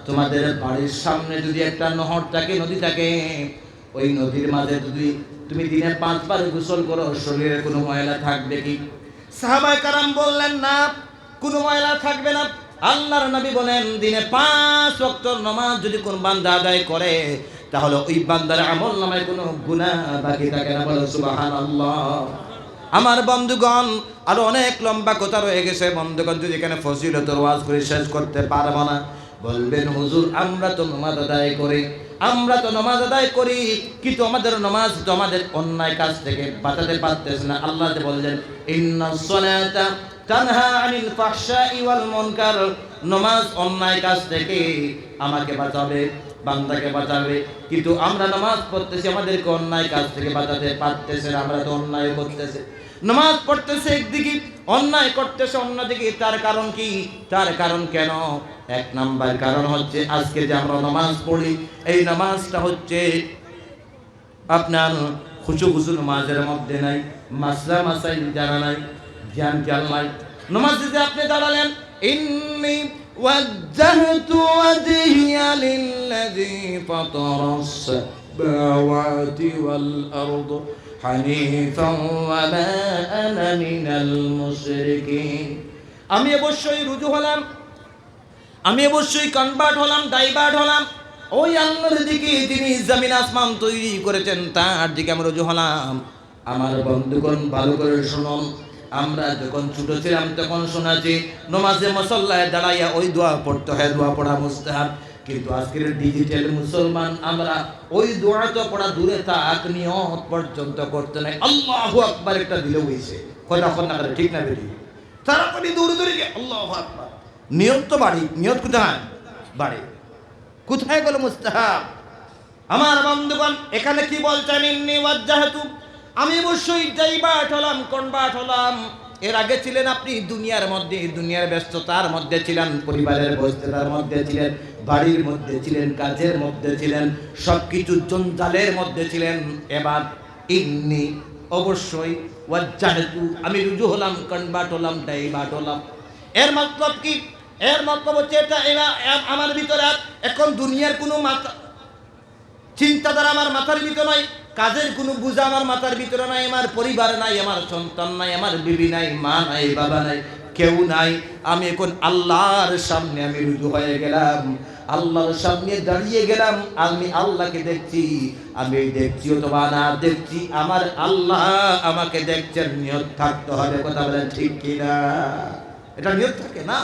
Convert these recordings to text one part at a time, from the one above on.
তোমাদের বাড়ির সামনে যদি একটা নহর থাকে, নদী থাকে, ওই নদীর মাঝে যদি তুমি দিনে 5 বার গোসল করো, শরীরে কোনো ময়লা থাকবে কি? সাহাবায়ে কারাম বললেন না, কোনো ময়লা থাকবে না। আল্লাহর নবী বলেন দিনে 5 ওয়াক্ত নামাজ যদি কোন বান্দা আদায় করে, তাহলে ওই বান্দার আমলনামায় কোনো গুনাহ বাকি থাকে না। বলো সুবহানাল্লাহ। আমার বন্ধুগণ, আরো অনেক লম্বা কথা রয়ে গেছে বন্ধুগণ, যদি এখানে ফজিলতের ওয়াজ করে শেষ করতে পারবো না। বলবেন হুজুর আমরা তো নামাজ আদায় করি, আমরা তো নামাজ আদায় করি, কিন্তু আমাদের নামাজ তো আমাদের অন্যায় কাজ থেকে বাঁচাতে পারতেছে না। আল্লাহ বললেন ইন্নাস সালাতা তানহা আনিল ফাহশাই ওয়াল মুনকার, নামাজ অন্যায় কাজ থেকে আমাকে বাঁচাবে, বান্দাকে বাঁচাবে, কিন্তু আমরা নামাজ পড়তেছি আমাদেরকে অন্যায় কাজ থেকে বাঁচাতে পারতেছে না। আমরা তো অন্যায় করতেছি, নামাজ পড়তেছে একদিকে, অন্যায় করতেছে অন্যদিকে। তার কারণ কি? তার কারণ কেন? 1 নাম্বার কারণ হচ্ছে আজকে যে আমরা নামাজ পড়ি, এই নামাজটা হচ্ছে আপনার খুশু নামাজের মধ্যে নাই, মাসলা মাসাইল জানা নাই, জ্ঞান নাই। নামাজে যে আপনি দাঁড়ালেন ইন্নী ওয়াজ্জাহতু ওয়াজহিয়া লিল্লাযী ফাতারাস সামাওয়াতি ওয়াল আরদ হানিফান ওয়া মা আনা মিনাল মুশরিকিন। আমি অবশ্যই রুজু হলাম, আমি অবশ্যই কনভার্ট হলাম, ডাইভার্ট হলাম ওই আল্লাহর দিকে, যিনি জমিন আসমান তৈরি করেছেন তার দিকে আমি রুজু হলাম। আমার বন্ধুগণ ভালো করে শুনুন, আমরা যখন ছোট ছিলাম তখন শোনাছি নামাজে মুসল্লায় দাঁড়াইয়া ওই দোয়া পড়তে হয়, দোয়া পড়া মুস্তাহাব। কিন্তু আজকের ডিজিটাল মুসলমান আমরা ওই দোয়া তো পড়া দূরে থাক, নিয়ত পর্যন্ত করতে নাই। আল্লাহু আকবার একটা দিলে হইছে কথা না করে, ঠিক না বেরি? তারা করে দৌড়ে দৌড়ে গিয়ে আল্লাহু আকবার, নিয়ত তো বাড়ি, নিয়ত কোথায় বাড়ি, কোথায় গেল মুস্তাহাব? আমার বন্ধুগণ এখানে কি বলছেন ইন্নী ওয়াজ্জাহতু, আমি অবশ্যই ডাইভার্ট হলাম, কনভার্ট হলাম। এর আগে ছিলেন আপনি দুনিয়ার মধ্যে, দুনিয়ার ব্যস্ততার মধ্যে ছিলেন, পরিবারের ব্যস্ততার মধ্যে ছিলেন, বাড়ির মধ্যে ছিলেন, কাজের মধ্যে ছিলেন, সবকিছু জঞ্জালের মধ্যে ছিলেন। এবার ইন্নী অবশ্যই ওয়াজ্জাহতু, আমি রুজু হলাম, কনভার্ট হলাম, ডাইভার্ট হলাম। এর মতলব কি? এর মতলব হচ্ছে এটা আমার ভিতরে এখন দুনিয়ার কোনো চিন্তাধারা আমার মাথার ভিতরে নাই, কাজের কোনো বোঝা আমার মাথার ভিতরে নাই, আমার পরিবার নাই, আমার সন্তান নাই, আমার বিবি নাই, মা নাই, বাবা নাই, কেউ নাই। আমি এখন আল্লাহর সামনে আমি রুজু হয়ে গেলাম, আল্লাহর সামনে দাঁড়িয়ে গেলাম। আমি আল্লাহকে দেখছি, আমি দেখছি অথবা না দেখছি, আমার আল্লাহ আমাকে দেখছেন। নিয়ত থাকতে হবে, কথা বলেন ঠিক কিনা? এটা নিয়ত থাকে না?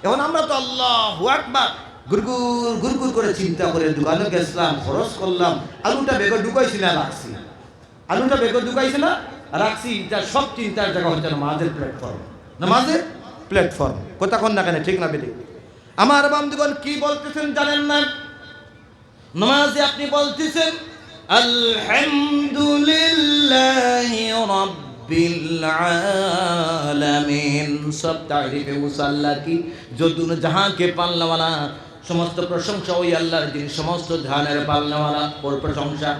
এখন আমরা তো আল্লাহু আকবার গুরগুর গুরগুর করে চিন্তা করে দোকানে গেছিলাম, খরচ করলাম, আলুটা বেগে ঢুকাইছি না রাখছি, আলুটা বেগে ঢুকাইছি না রাখছি, যা সব চিন্তার জায়গা হচ্ছে নামাজের প্ল্যাটফর্ম, নামাজের প্ল্যাটফর্ম। কথা কোন না কেন, ঠিক না বেঠিক? আমার বন্ধুগণ কি বলতেছেন জানেন না? নামাজে আপনি বলতেছেন আলহামদুলিল্লাহি রাব্বিল আলামিন, সব তারিফে মুসাল্লা কি, जो दुनिया जहां के पालने वाला, समस्त प्रशंसा ওই আল্লাহর, যিনি সমস্ত জাহানের পালনেওয়ালা, ওর প্রশংসা।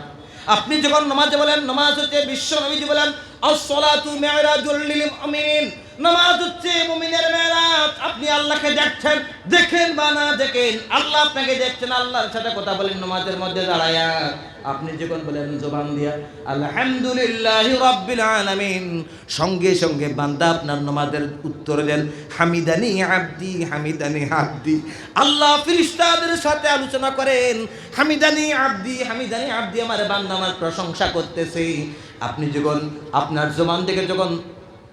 আপনি যখন নামাজে বলেন, নামাজ হচ্ছে বিশ্ব নবীজি বলেন আস-সালাতু মিরাজুল লিল মুমিনিন, নামাজ হচ্ছে মুমিনের মেরাজ। আপনি আল্লাহকে দেখছেন, দেখেন বা না দেখেন, আল্লাহ আপনাকে দেখছেন, আল্লাহর সাথে কথা বলেন নামাজের মধ্যে দাঁড়ায়া। আপনি যখন বলেন জবান দিয়া আলহামদুলিল্লাহি রাব্বিল আলামিন, সঙ্গে সঙ্গে বান্দা আপনার নামাজের উত্তর দেন হামিদানি আবদি, হামিদানি আবদি। আল্লাহ ফেরেশতাদের সাথে আলোচনা করেন হামিদানি আবদি, হামিদানি আবদি, আমার বান্দা আমার প্রশংসা করতেছে। আপনি যখন আপনার জবান থেকে যখন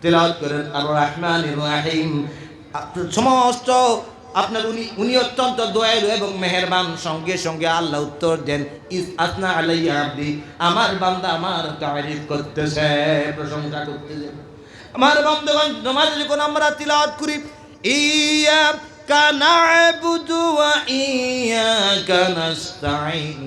তেলাওয়াত করেন আর রহমানির রহিম, সমস্ত আপনার উনি অত্যন্ত দয়ালু এবং মেহেরবান, সঙ্গে সঙ্গে আল্লাহ উত্তর দেন ইস আসনা আলাইয়া আবদি, আমার বান্দা আমার তারিফ করতেছে, প্রশংসা করতেছে। আমার বন্ধুগণ নামাজে যখন আমরা তিলাওয়াত করি ইয়াকা না'বুদু ওয়া ইয়াকা নাস্তাঈন,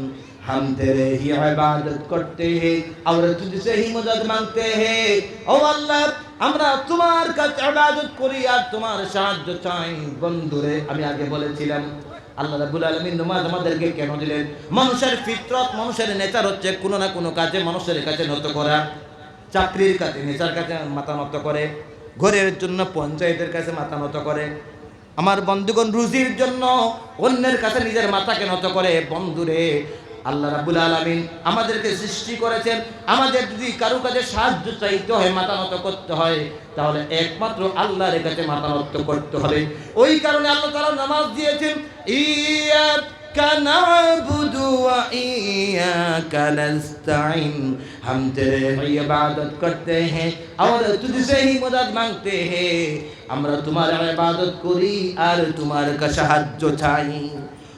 हम तेरे ही इबादत करते हैं और तुझसे ही मदद मांगते हैं। ओ अल्लाह, আমরা তোমার কাছে ইবাদত করি আর তোমার সাহায্য চাই। বন্ধুরে আমি আগে বলেছিলাম আল্লাহ রাব্বুল আলামিন নামাজ আমাদেরকে কেন দিলেন? মানুষের ফিতরত, মানুষের নেচার হচ্ছে কোনো না কোনো কাজে মানুষের কাছে নত করা। চাকরির কাছে নেচার কাছে মাথা নত করে, ঘরের জন্য পঞ্চায়েতের কাছে মাথা নত করে, আমার বন্ধুগণ, রুজির জন্য অন্যের কাছে নিজের মাথাকে নত করে। বন্ধুরে, আল্লাহ রাব্বুল আলামিন আমাদেরকে সৃষ্টি করেছেন, আমাদের যদি কারো কাছে সাহায্য চাইতে হয়, মাথা নত করতে হয়, তাহলে একমাত্র আল্লাহর কাছে মাথা নত করতে হবে। ওই কারণে আল্লাহ তাআলা নামাজ দিয়েছেন, इय्याका नअबुदु व इय्याका नस्ताईन। हम तेरे इबादत करते हैं और तुझसे ही मदद मांगते हैं। আমরা তোমার ইবাদত করি আর তোমার কাছে সাহায্য চাই।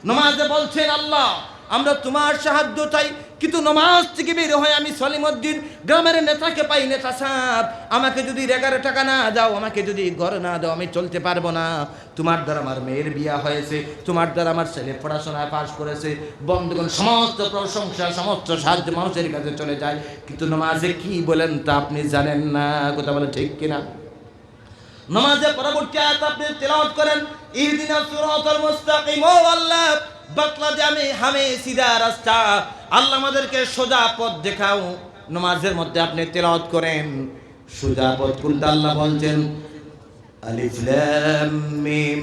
নামাজে বলছেন আল্লাহ, আমরা তোমার সাহায্য চাই। কিন্তু নামাজ থেকে বের হয়ে আমি সলিমউদ্দিন গ্রামের নেতাকে পাই, নেতা সাহেব আমাকে যদি 11 টাকা না দাও, আমাকে যদি ঘর না দাও, আমি চলতে পারবো না। তোমার দ্বারা আমার মেয়ের বিয়া হয়েছে, তোমার দ্বারা আমার ছেলে পড়াশোনায় পাশ করেছে। বন্ধুগণ, সমস্ত প্রশংসা, সমস্ত সাহায্য মানুষের কাছে চলে যায়। কিন্তু নামাজে কি বলেন তা আপনি জানেন না। কথা বলে ঠিক কিনা? নামাজে পরবর্তী আয়াত আপনি তেলাওয়াত করেন, ইহদিনাস সিরাতাল মুস্তাকিম। ও আল্লাহ, বাতলা দে হামে সিধা রাস্তা। আল্লাহ আমাদেরকে সোজা পথ দেখাও। নামাজের মধ্যে আপনি তেলাওয়াত করেন, সোজা পথ কোনটা আল্লাহ বলছেন? আলিফ লাম মিম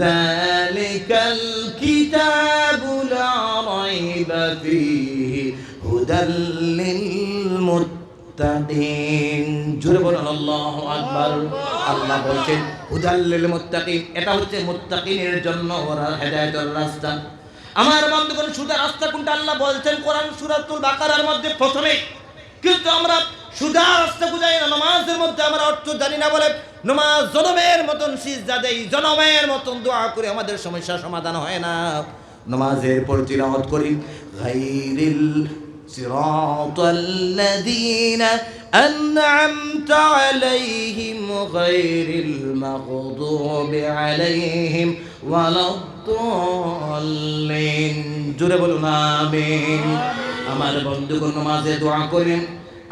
যালিকাল কিতাবু লা রাইবা ফীহি হুদাল লিল মুত্তাকিন। জোরে বলুন আল্লাহু আকবার। আল্লাহ বলছেন হুদাল লিল মুত্তাকিন, এটা হচ্ছে মুত্তাকিনের জন্য ওরা হেদায়েতের রাস্তা। আমার বন্ধুগণ, সুদা রাস্তা কোনটা আল্লাহ বলছেন কোরআন সূরাতুল বাকারার মধ্যে প্রথমে। কিন্তু আমরা সুদা রাস্তা বুঝাই না, নামাজের মধ্যে আমরা অর্থ জানি না বলে নামাজ জনমের মতন সিজদা দেই, জনমের মতন দোয়া করে আমাদের সমস্যা সমাধান হয় না। নামাজের পর তিলাওয়াত করি, গায়রিল সিরাতাল্লাযীনা আন'আমতা আলাইহিম গায়রিল মাগদুবি আলাইহিম ওয়ালাদ-দাল্লিন। জোরে বলুন আমিন। আমার বন্ধুগণ, নামাজে দোয়া করেন,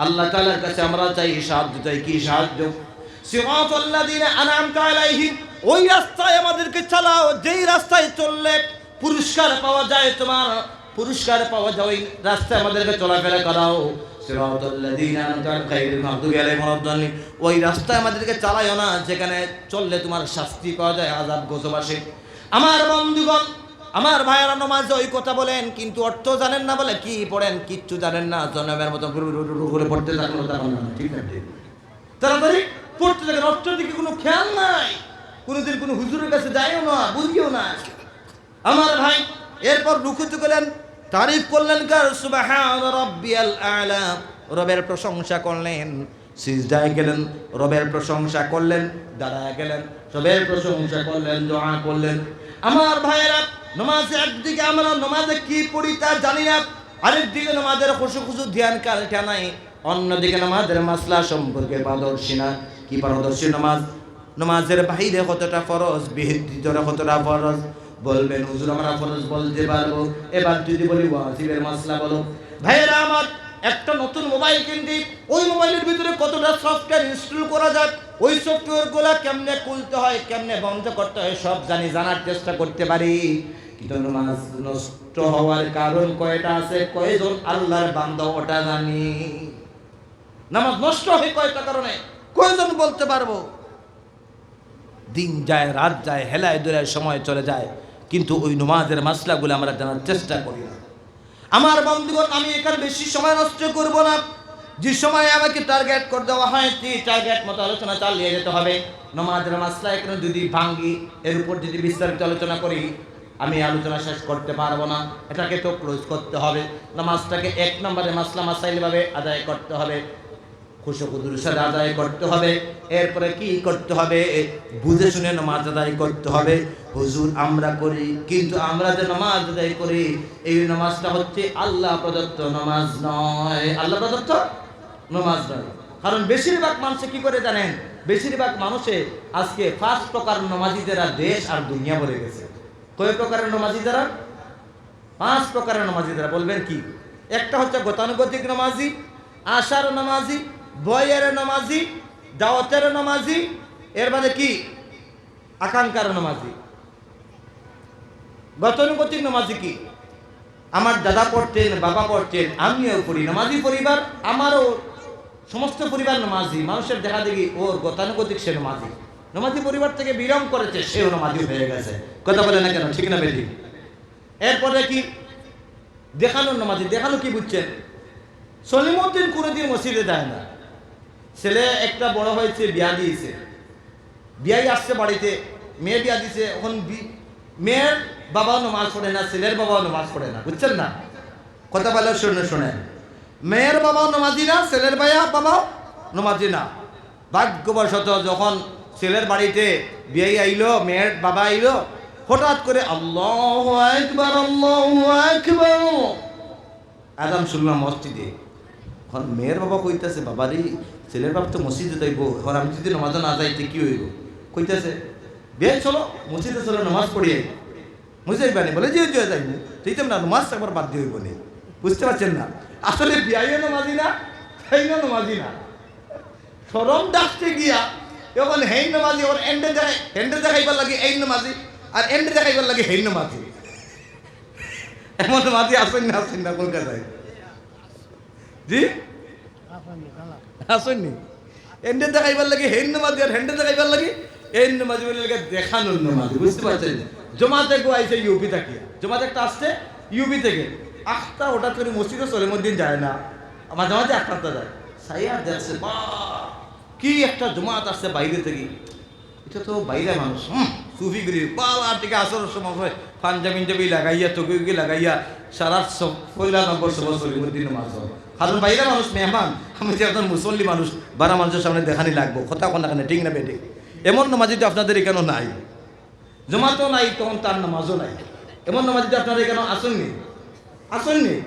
আল্লাহ তাআলার কাছে আমরা চাই সাহায্য। চাই কি সাহায্য? সিরাতাল্লাযীনা আন'আমতা আলাইহিম, ওই রাস্তায় আমাদেরকে চালাও যেই রাস্তায় চললে পুরস্কার পাওয়া যায়। তোমার পুরস্কার পাওয়া যায়, ওই রাস্তায় আমাদেরকে চলাফেরা করাও। সিরাতাল্লাযীনা আন'আমতা গায়রিল মাগদুবি আলাইহিম ওয়ালাদ-দাল্লিন, ওই রাস্তায় আমাদেরকে চালাইও না যেখানে চললে তোমার শাস্তি পাওয়া যায়, আযাব গজব আসে। আমার বন্ধুগণ, আমার ভাইয়েরা, নামাজে ওই কথা বলেন কিন্তু অর্থ জানেন না বলে কি পড়েন, কিচ্ছু জানেন না, জনমের মতো করে পড়তে থাকেন। ঠিক আছে, তাড়াতাড়ি পড়তে থাকেন, অর্থের দিকে কোনো খেয়াল নাই, কোনোদিন কোনো হুজুরের কাছে যাইও না, বুঝিও না। আমার ভাই, এরপর রুকুতে গেলেন, তারিফ করলেন, কার সুবহান রাব্বিয়াল আ'লা, রবের প্রশংসা করলেন। সিজদায় গেলেন, রবের প্রশংসা করলেন। দাঁড়ায় গেলেন, রবের প্রশংসা করলেন, দোয়া করলেন। আমার ভাইয়েরা, নামাজে একদিকে আমরা নামাজে কি পড়ি তা জানি না, আরেকদিকে নামাজের খুশু ধ্যান কালটা নাই, অন্যদিকে নামাজের মাসলা সম্পর্কে পারদর্শী না। কি পারদর্শী? নামাজের বাহিরে কতটা ফরজ, ভিতরে কতটা ফরজ। বলবেন হুজুর আমরা ফরজ বলতে পারবো, এবার যদি বলি ওয়াজিবের মাসলা বলো। ভাইয়েরা আমার, একটা নতুন মোবাইল কিনতে, ওই মোবাইলের ভিতরে কতটা সফটওয়্যার ইনস্টল করা যায়, ওই সফটওয়্যারগুলো কেমনে খুলতে হয়, কেমনে বন্ধ করতে হয়, সব জানি, জানার চেষ্টা করতে পারি। কিন্তু নামাজ নষ্ট হওয়ার কারণ কয়টা আছে, কয়জন আল্লাহর বান্দা ওটা জানি। নামাজ নষ্ট হয় কয়টা কারণে, কয়জন বলতে পারবো? দিন যায়, রাত যায়, হেলায় দোলায় সময় চলে যায়, কিন্তু ওই নামাজের মাসলাগুলো আমরা জানার চেষ্টা করি না। আমার বন্ধুগণ, আমি এখানে বেশি সময় নষ্ট করব না। যে সময় আমাকে টার্গেট করে দেওয়া হয়, সেই টার্গেট মতো আলোচনা চালিয়ে যেতে হবে। নামাজের মাসলা এখানে যদি ভাঙ্গি, এর উপর যদি বিস্তারিত আলোচনা করি, আমি আলোচনা শেষ করতে পারবো না। এটাকে তো ক্লোজ করতে হবে। নামাজটাকে 1 নম্বরে মাসলা মাসাইলভাবে আদায় করতে হবে, খুশুখুদুর সাথে আদায় করতে হবে। এরপরে কি করতে হবে? বুঝে শুনে নামাজ আদায় করতে হবে। হুজুর আমরা করি, কিন্তু আমরা যে নামাজ আদায় করি, এই নামাজটা হচ্ছে আল্লাহ প্রদত্ত নামাজ নয়। আল্লাহ প্রদত্ত নামাজ নয়। কারণ বেশিরভাগ মানুষে কি করে জানেন? বেশিরভাগ মানুষে আজকে 5 প্রকার নামাজি যারা দেশ আর দুনিয়া ভরে গেছে। কয় প্রকারের নামাজি যারা? 5 প্রকারের নামাজি যারা। বলবেন কি? একটা হচ্ছে গতানুগতিক নামাজি, আশার নামাজি, বয়ের নামাজি, দাওয়াতের নামাজি, এর বাদে কি আকাঙ্ক্ষার নামাজি। গতানুগতিক নামাজি কি? আমার দাদা পড়তেন, বাবা পড়তেন, আমিও পড়ি, নামাজি পরিবার, আমারও সমস্ত পরিবার নামাজি। মানুষের দেখা দেখি ওর গতানুগতিক সে নামাজি। নমাজি পরিবার থেকে বিলং করেছে, সেও নমাজি হয়ে গেছে। কথা বলে না কেন, ঠিক না বেঠিক? এরপরে কি দেখানোর নমাজি, দেখানো কি বুঝছেন? সলিমউদ্দিন কোনোদিন মসজিদে যায় না। ছেলে একটা বড় হয়েছে, বিয়া দিয়েছে, বিয়াই আসছে বাড়িতে, মেয়ে বিয়া দিছে। এখন মেয়ের বাবাও নামাজ পড়ে না, ছেলের বাবাও নামাজ পড়ে না, বুঝছেন না? কথা বলে শোনেন, মেয়ের বাবাও নামাজি না, ছেলের বাবাও নামাজি না। ভাগ্যবশত যখন ছেলের বাড়িতে বিয়ে আইলো, মেয়ের বাবা আইলো, হঠাৎ করে আল্লাহু আকবার আল্লাহু আকবার আযান শুনলাম মসজিদে। এখন মেয়ের বাবা কইতাছে, বাবারে ছেলের বাপ তো মসজিদে যাইব, এখন আমি যদি নামাজে না যাইতে কি হইব? কইতাছে, বিয়ে চলো মসজিদে, চলো নামাজ পড়িয়ে মসজিদ বানি। বলে যে যাইব, সেইতাম না, নামাজ একবার বাদ দিয়ে হইব না। বুঝতে পারছেন না? আসলে বিয়াইও নামাজি না, হেইনও নামাজি না। শরম ডাকতে গিয়া এখন হেইন নামাজি, ওর এন্ডে দেখাইবার লাগে এই নামাজি, আর এন্ডে দেখাইবার লাগে হেইন নামাজি। এমন নামাজি আসেন না কলকাতায়? জি আসেননি? এন্ডে দেখাইবার লাগে হেইন নামাজি, আর হেন্ডে দেখাইবার লাগে এই নামাজি বলে লাগে দেখানোর নামাজি। বুঝতে পারছেন? জমাতে গো আইছে ইউপি থেকে, জমাতে একটা আসছে ইউপি থেকে, আখতা হঠাৎ করে মসজিদে সলিমউদ্দিন যায় না, মাঝে মাঝে আখতা যায়, সাইয়া দেখছে বা কি একটা জমাত আসছে বাইরে থেকে। এটা তো বাইরে মানুষ, সুফিগিরি পালা থেকে আসর সময় পাঞ্জাবি লাগাইয়া, টুকি লাগাইয়া সারা পয়লা নম্বর সভা সলিমউদ্দিন নামাজ। কারণ বাইরে মানুষ মেহমান, আমি যে একজন মুসল্লি মানুষ, বারা মানুষের সামনে দেখানি লাগবো, কথা কোন না, ঠিক না বেঠিক? এমন নামাজি তো আপনাদের এখানেও নাই, জমাতও নাই, তখন তার নামাজও নাই। এমন নামাজি তো আপনারা এখানে আসেননি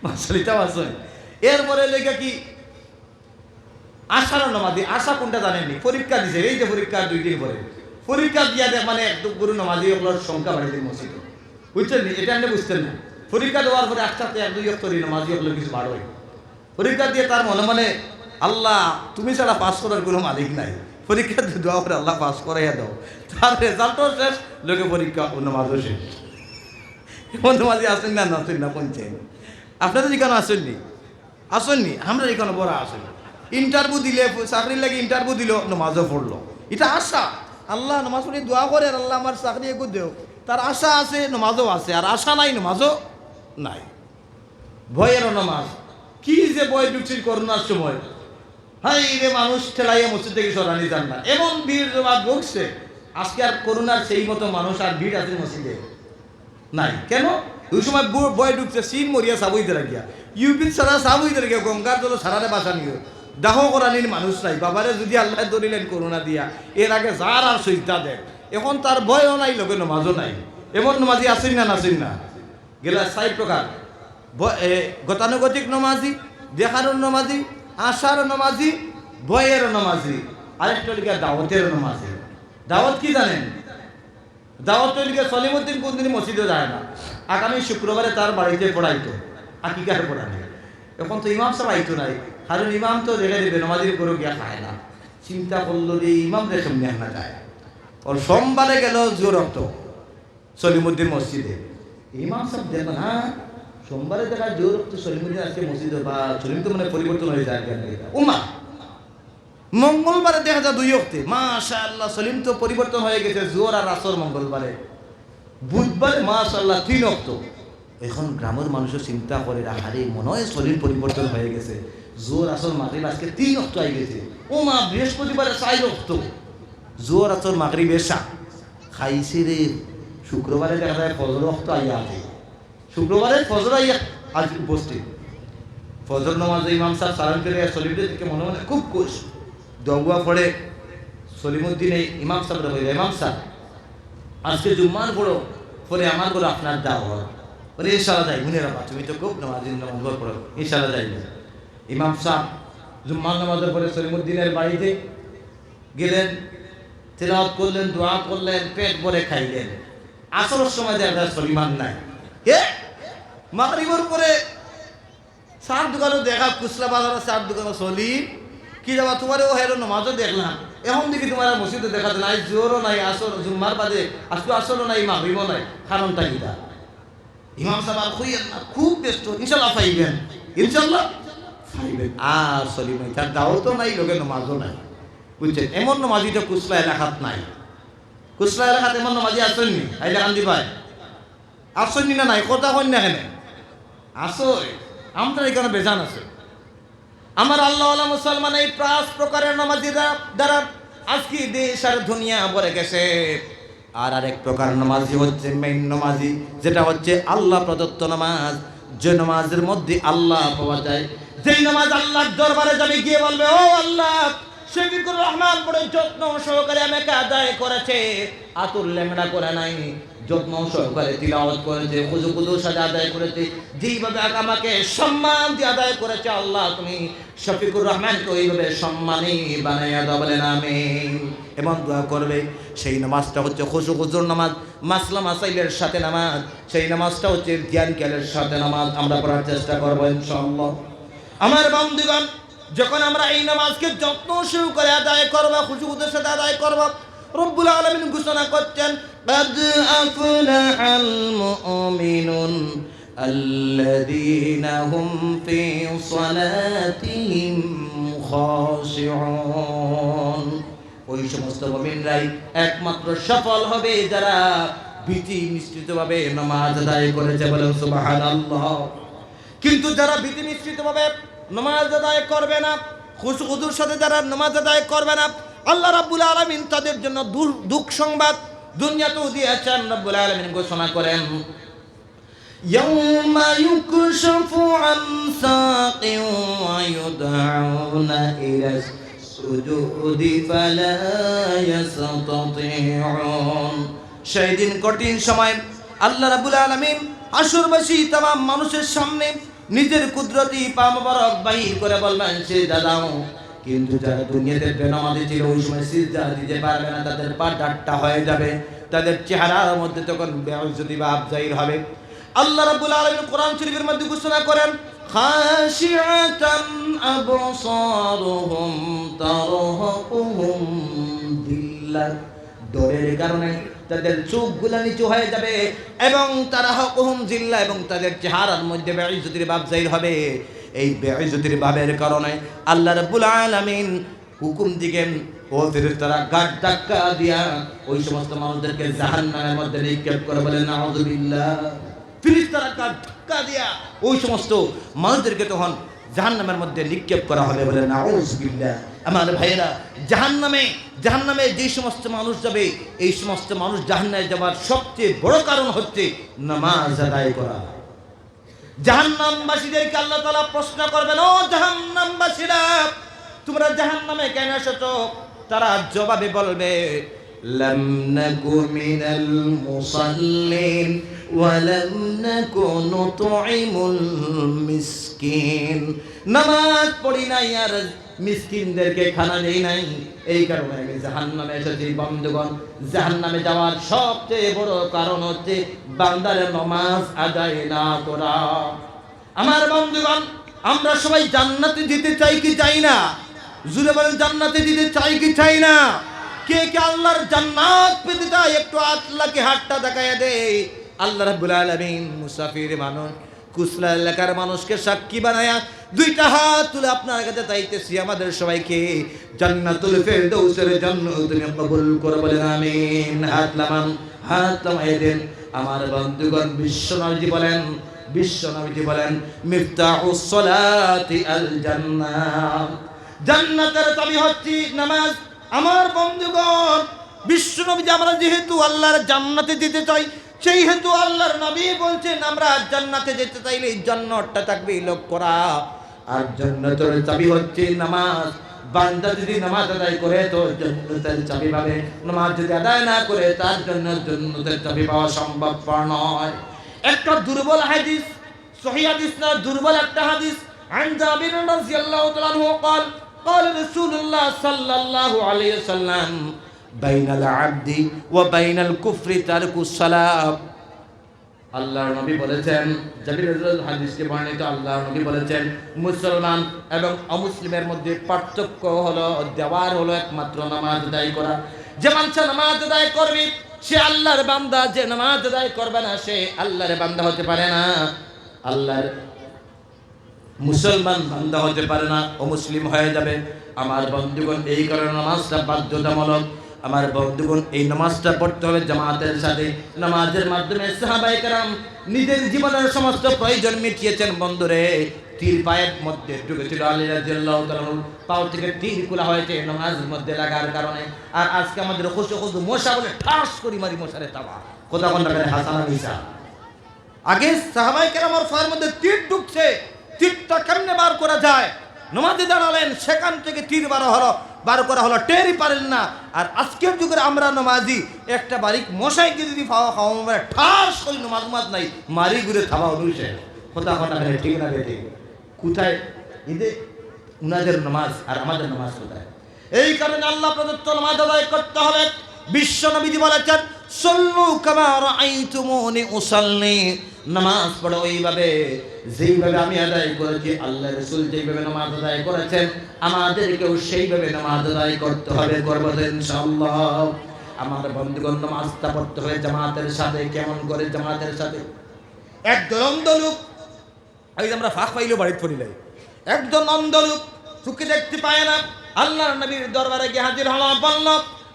মাসালিটাও আসেন। এরপরে লেখা কি আশার নামাজি। আশা কোনটা জানেননি? পরীক্ষা দিছে, এই যে পরীক্ষা 2 দিন পরে পরীক্ষা দিয়া দেয়, মানে একদম গুরু নামাজি ওগুলোর সংখ্যা বাড়িয়ে দিন মসজিদে, বুঝছেন? এটা আপনি বুঝতেন না। পরীক্ষা দেওয়ার পরে একসাথে 1-2 অক্ষর নামাজি ওগুলো কিছু বাড়ো। পরীক্ষা দিয়ে তার মনে মনে, আল্লাহ তুমি ছাড়া পাস করার কোনো মালিক নাই, পরীক্ষা দেওয়া করে আল্লাহ পাস করাইয়া দাও। তার রেজাল্টও শেষ, লোকে পরীক্ষা নামাজও শেষ। এমন নামাজি আসেন না পঞ্চায়েত? আপনাদের এখানে আসেননি? আমরা এখানে বড় আসেন। ইন্টারভিউ দিলে, চাকরির লাগে ইন্টারভিউ দিল, নামাজও পড়লো। এটা আশা, আল্লাহ নামাজ পড়ে দোয়া করে, আর আল্লাহ আমার চাকরি একটু দেও। তার আশা আছে, নামাজও আছে, আর আশা নাই, নামাজও নাই। ভয়েরও নামাজ। কি যে ভয় ঢুকছিল করোনার সময়, হাই রে, মানুষ ঠেলাইয়া মসজিদ থেকে সরানি যান না, এমন ভিড় জমা ঢুকছে। আজকে আর করোনার সেই মতো মানুষ আর ভিড় আছে মসজিদে নাই। কেন? ওই সময় ভয় ঢুকছে, সিন মরিয়া সাবইতে রাখিয়া, ইউপি ছাড়া সাবইতে রাখিয়া, গঙ্গার জল সারারে বাসা নিও, দাহ করানির মানুষ নাই। বাবারে যদি আল্লাহ ধরিলেন করোনা দিয়া, এর আগে যার আর সইতা দেয়, এখন তার ভয়ও নাই, লোকের নামাজও নাই। এমন নামাজি আসেন না? গেলা 4 প্রকার: গতানুগতিক নামাজি, দেখানোর নামাজি, আশার নামাজি, ভয়ের নামাজি, আরেকটা লিখা দাওয়াতের নামাজি। দাওয়াত কি জানেন? দাওয়াত লিখে সলিমউদ্দিন কোনদিন মসজিদে যায় না। আগামী শুক্রবারে তার বাড়িতে পড়াইতো, আকিকার পড়ানো। এখন তো ইমাম সাহেব আইতো নাই, কারণ ইমাম তো রেখে দেবে, নামাজির করে গিয়া খায় না। চিন্তা করলো যে ইমাম রে সামনে না যায়। ওর সোমবারে গেল জোর রক্ত সলিমউদ্দিন মসজিদে। ইমাম সাহেব দেখো, হ্যাঁ সোমবারে দেখা জোর রক্ত সলিমউদ্দিন আজকে মসজিদে, বা সলিম তো মানে পরিবর্তন হয়ে যায় কেন উমা। মঙ্গলবারে দেখা যায় 2 অক্টে, মাশাআল্লাহ সলিম তো পরিবর্তন হয়ে গেছে, জোর আর আসর মঙ্গলবারে। বুধবারে মাশাআল্লাহ 3 অক্ট। এখন গ্রামের মানুষের চিন্তা করে, আরে মনে হয় সলিম পরিবর্তন হয়ে গেছে, জোর আসর মাগরিব আজকে 3 অক্ট আই গেছে। ওমা বৃহস্পতিবারে 4 অক্ট, জোর আসর মাগরিব এশা খাইছে রে। শুক্রবারে দেখা যায় ফজর অক্ট আইয়া আছে, শুক্রবারে ফজর আইয়া আজ উপস্থিত। ফজর নামাজে ইমাম সাহেব সালাম করে সলিমদের দিকে মনে মনে খুব খুশ, দোয়া পড়ে সলিমউদ্দিন এই ইমাম সাহেব হয়ে যায়, ইমাম সাহেব আজকে জুম্মার পড়ো, পরে আমার করে আপনার দাওয়াত। বলে ইনশাআল্লাহ যাই, মনে রাখা তুমি তো খুব নামাজ পড়ো, ইনশাআল্লাহ যাই। ইমাম সাহেব জুম্মার নামাজের পরে সলিমউদ্দিনের বাড়িতে গেলেন, তিলাওয়াত করলেন, দোয়া করলেন, পেট ভরে খাইলেন। আসরের সময় দেখা সলিমান নাই। মাগরিবের পরে 4 দোকানে দেখা, কুসলা বাজারে 4 দোকানে সলিম কি যাবা তোমার ও হেরো নামাজও দেখলাম, এখন দেখি তোমার মসজিদে দেখা নাই, জোরও নাই, আসর জুম্মার বাদে আজকে আসরও নাই, মাগরিবও নাই, কারণটা কিটা? ইমাম সাহেব খুব ব্যস্ত, ইনশাআল্লাহ পাইবেন, ইনশাআল্লাহ পাইবেন। আর সলিম তার দাওয়াতও নাই, লোকের নামাজও নাই। বুঝছেন? এমন নামাজি তো কুশলা এলাকাত নাই। কুশলা এলাকাত এমন নামাজি আসেননি? আইলে কান্দি ভাই আসেননি না নাই? কথা হন না কেন আসই? আমরা এখানে বেজান আছে। আমার আল্লাহ মুসলমান এই 5 প্রকারের নামাজিরা দ্বারা আজকে দেশ আর দুনিয়া ভরে গেছে। আর আরেক প্রকার নামাজি হচ্ছে মেইন নামাজি, যেটা হচ্ছে আল্লাহ প্রদত্ত নামাজ, যে নামাজের মধ্যে আল্লাহ পাওয়া যায়। যেই নামাজ আল্লাহর দরবারে যাবে গিয়ে বলবে, ও আল্লাহ, শফিকুর রহমান বড় যত্ন সহকারে আমাকে আদায় করেছে, আতুর লেমড়া করে নাই, যত্ন সহকারে তিলাওয়াত করেছে, খুজু খুজুর সাথে আদায় করেছে, যেইভাবে আমাকে সম্মান দিয়ে আদায় করেছে, আল্লাহ তুমি শফিকুর রহমানকে ওইভাবে সম্মানী বানাইয়া দাও, বলেন আমিন। এবং দোয়া করবে। সেই নামাজটা হচ্ছে খুশু খুজুর নামাজ, মাসলা মাসাইলের সাথে নামাজ। সেই নামাজটা হচ্ছে জ্ঞান জ্ঞানের সাথে নামাজ। আমরা পড়ার চেষ্টা করবো ইনশাআল্লাহ। আমার বন্ধুগণ, যখন আমরা এই নামাজকে যত্ন সহকারে আদায় করব, খুশু খুজুর সাথে আদায় করব, রব্বুল আলামিন ঘোষণা করছেন, قد أفلح المؤمنون الذين هم في صلاتهم خاشعون। ওই সমস্ত মুমিনরাই একমাত্র সফল হবে যারা ভীতি মিশ্রিতভাবে নামাজ আদায় করেছে, বলেন সুবহানাল্লাহ। কিন্তু যারা ভীতি মিশ্রিতভাবে নামাজ আদায় করবে না, খুশু খুজুর সাথে যারা নামাজ আদায় করবে না, আল্লাহ রাব্বুল আলামিন তাদের জন্য দুঃখ সংবাদ দুনিয়াতেও দিয়েছেন। রাব্বুল আলামিন ঘোষণা করেন, ইয়াউমা ইউকশাফু আন সাকিন ওয়া ইউদআউনা ইলা সুজুদি ফালা ইয়াসতাতিউন। সেই দিন কঠিন সময় আল্লাহ রাব্বুল আলামিন আসরবাসী तमाम মানুষের সামনে নিজের কুদরতি পা মোবারক বাহির করে বলবেন, সে দাদাও। কিন্তু যারা দুনিয়াতে বেনামাজি ছিল ওই সময় সিজদা দিতে পারবে না, তাদের পা ডাট্টা হয়ে যাবে, তাদের চেহারার মধ্যে তখন বেইজ্জতি ভাব জাহির হবে। আল্লাহ রাব্বুল আলামিন কোরআন শরীফের মধ্যে ঘোষণা করেন, খাশিআতান আবসারুহুম তারহাকুহুম দিল্লাহ। ডরের কারণে তাদের চোখগুলো নিচু হয়ে যাবে এবং তারহাকুহুম জিল্লাহ, এবং তাদের চেহারার মধ্যে বেইজ্জতির ভাব জাহির হবে। এই বেইজ্জতির ভাবের কারণে আল্লাহ রাব্বুল আলামিন হুকুম দিবেন, ও ফেরেশতারা গাড় ধাক্কা দিয়া ওই সমস্ত মানুষদেরকে জাহান্নামের মধ্যে নিক্ষেপ করে, বলেন নাউযুবিল্লাহ। ফেরেশতারা গাড় ধাক্কা দিয়া ওই সমস্ত মানুষদেরকে তখন জাহান্নামের মধ্যে নিক্ষেপ করা হবে, বলেন নাউযুবিল্লাহ। আমার ভাইয়েরা, জাহান্নামে যে সমস্ত মানুষ যাবে, এই সমস্ত মানুষ জাহান্নামে যাওয়ার সবচেয়ে বড় কারণ হচ্ছে নামাজ আদায় করা। জাহান্নামবাসীদেরকে আল্লাহ তাআলা প্রশ্ন করবেন, ও জাহান্নামবাসীরা, তোমরা জাহান্নামে কেন এসেছো? তারা জবাবে বলবে, লাম নাকু মিনাল মুসাল্লিন ওয়া লাম নাকু নুতঈমুল মিসকিন। নামাজ পড়ি নাই আর মিসকিনদেরকে খানা দেই নাই, এই কারণে আমি জাহান্নামে এসেছি। বন্ধুগণ, জাহান্নামে যাওয়ার সবচেয়ে বড় কারণ হচ্ছে বান্দার নামাজ আদায় না করা। আমার বন্ধুগণ, আমরা সবাই জান্নাতে যেতে চাই কি চাই না? জুড়ে বলেন, জান্নাতে যেতে চাই কি চাই না? কে কে আল্লাহর জান্নাত পেতে চায়? একটু আল্লাহকে হাতটা দেখায় দেয়। আল্লাহ রাব্বুল আলামিন মুসাফির মানুষ, কুশলা এলাকার মানুষকে সাক্ষী বানায়া দুইটা হাত তুলে আপনার কাছে চাইতেছি, আমাদের সবাইকে জান্নাতুল ফেরদৌসের জন্য তুমি কবুল করে, বলেন আমিন। হাত নামায় দেন। আমার বন্ধুগণ, বিশ্বনবী বলেন মিফতাহুস সালাতি আল জান্নাহ। জান্নাতের চাবি হচ্ছে নামাজ। আমার বন্ধুগণ, বিশ্বনবী, আমরা যেহেতু আল্লাহর জান্নাতে যেতে চাই, সেই হেতু আল্লাহর নবী বলছেন, আমরা জান্নাতে যেতে চাইলে জান্নাতটা থাকবে লক্ষ্য করা। আর জান্নাতের চাবি হচ্ছে নামাজ। বান্দা যদি নামাজ আদায় করে তো জান্নাতের চাবি পাবে, নামাজ যদি আদায় না করে তার জন্য জান্নাতের চাবি পাওয়া সম্ভবপর নয়। একটা দুর্বল হাদিস, সহিহ হাদিস না, দুর্বল একটা হাদিস। আন জাবির রাদিয়াল্লাহু তাআলা আনহু قال قال رسول الله صلى الله عليه وسلم বাইনাল আবদি ওয়া বাইনাল কুফরি তারকুস সালাত। আল্লাহর নবী বলেছেন, জাবির হাদিসকে বর্ণিত, আল্লাহর নবী বলেছেন, মুসলমান এবং অমুসলিমের মধ্যে পার্থক্য হলো, দেওয়ার হলো একমাত্র নামাজ আদায় করা। যে মানুষ নামাজ আদায় করবে সে আল্লাহর বান্দা, যে নামাজ আদায় করবে না সে আল্লাহর বান্দা হতে পারে না। আল্লাহর মুসলমান বান্দা হতে পারে না, ও মুসলিম হয়ে যাবে। আমার বন্ধুগণ, এই কারণে নামাজটা বাধ্যতামূলক। আমার বন্ধুগণ, এই নামাজটা পড়তে হবে জামাতের সাথে। নামাজের মাধ্যমে সাহাবায়ে কেরাম নিজের জীবনের সমস্ত প্রয়োজন মিটিয়েছেন। বন্ধুরে, তীর পায়ের মধ্যে ঢুকেছিল, আলী রাদিয়াল্লাহু তাআলা পাও থেকে তীর খোলা হয়েছে নামাজের মধ্যে লাগার কারণে। আর আজকে আমাদের খুশু মশা বলে ঠাস করি মারি মশারে তাবা কোথা কোন করে হাসানা মিসা। আগে সাহাবায়ে কেরামের পায়ের মধ্যে তীর ঢুকছে, তীরটা কেমনে বার করা যায়, নামাজে দাঁড়ালেন, সেখান থেকে তীর বার করা হলো, টেরই পারেন না। আর আজকের যুগের আমরা নামাজি, একটা বারিক মশাইকে যদি খাওয়া ঠাস করি নামাজ নাই মারি ঘুরে থাবা অনুষে কথা ঠিক না বেটে। কোথায় ঈদে উনাদের নামাজ আর আমাদের নামাজ কোথায়? এই কারণে আল্লাহ প্রদত্ত নামাজ আদায় করতে হবে। বিশ্ব নবীজি বলেছেন, সল্লু কামা রাআইতুমুনি উসাল্লি, নামাজ পড়ো ওইভাবে যেইভাবে আমি আদায় করেছি। আল্লাহ রাসূল যেইভাবে নামাজ আদায় করেছেন, আমাদেরকেও সেইভাবে নামাজ আদায় করতে হবে, করব ইনশাআল্লাহ। আমার বন্ধুগণ, নামাজটা পড়তে হবে জামাতের সাথে। কেমন করে জামাতের সাথে? একদল অন্ধ লোক, এই যে আমরা ফাঁক পাইলেও বাড়িতে পড়িলাই, একজন অন্ধ লোক চোখে দেখতে পায় না, আল্লাহর নবীর দরবারে গিয়ে হাজির হলো, বলল,